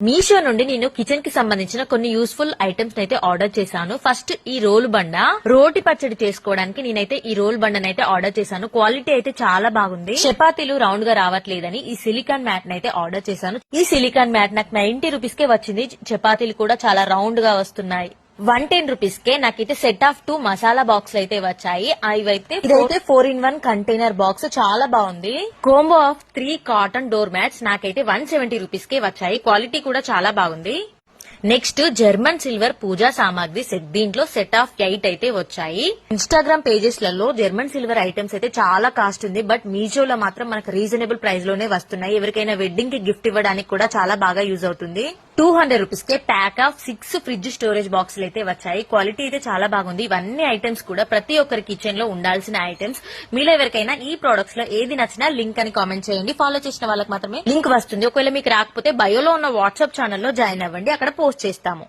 మీషో నుండి నేను కిచెన్ కి సంబంధించిన కొన్ని యూస్ఫుల్ ఐటమ్స్ అయితే ఆర్డర్ చేశాను. ఫస్ట్ ఈ రోల్ బండ, రోటి పచ్చడి చేసుకోవడానికి నేనైతే ఈ రోల్ బండనైతే ఆర్డర్ చేశాను. క్వాలిటీ అయితే చాలా బాగుంది. చపాతీలు రౌండ్ గా రావట్లేదని ఈ సిలికాన్ మ్యాట్ నైతే ఆర్డర్ చేశాను. ఈ సిలికాన్ మ్యాట్ నాకు 90 రూపీస్ కే వచ్చింది. చపాతీలు కూడా చాలా రౌండ్ గా వస్తున్నాయి. 110 రూపీస్ కే నాకైతే సెట్ ఆఫ్ 2 మసాలా బాక్స్ అయితే వచ్చాయి. ఇదైతే 4-in-1 కంటైనర్ బాక్స్ చాలా బాగుంది. Combo of 3 cotton door mats నాకైతే 170 రూపీస్ కే వచ్చాయి. క్వాలిటీ కూడా చాలా బాగుంది. నెక్స్ట్ జర్మన్ సిల్వర్ పూజా సామాగ్రి సెట్. దీంట్లో సెట్ ఆఫ్ 8 అయితే వచ్చాయి. ఇన్స్టాగ్రామ్ పేజెస్ లలో జర్మన్ సిల్వర్ ఐటమ్స్ అయితే చాలా కాస్ట్ ఉంది. బట్ మీషోలో మాత్రం మనకు రీజనబుల్ ప్రైస్ లోనే వస్తున్నాయి. ఎవరికైనా వెడ్డింగ్ కి గిఫ్ట్ ఇవ్వడానికి కూడా చాలా బాగా యూజ్ అవుతుంది. 200 rupees K pack of 6 fridge storage బాక్సులు అయితే వచ్చాయి. క్వాలిటీ అయితే చాలా బాగుంది. ఇవన్నీ ఐటమ్స్ కూడా ప్రతి ఒక్కరి కిచెన్ లో ఉండాల్సిన ఐటమ్స్. మీలో ఎవరికైనా ఈ ప్రొడక్ట్స్ లో ఏది నచ్చినా లింక్ అని కామెంట్ చేయండి. ఫాలో చేసిన వాళ్ళకి మాత్రమే లింక్ వస్తుంది. ఒకవేళ మీకు రాకపోతే బయోలో ఉన్న వాట్సాప్ ఛానల్లో జాయిన్ అవ్వండి. అక్కడ పోస్ట్ చేస్తాము.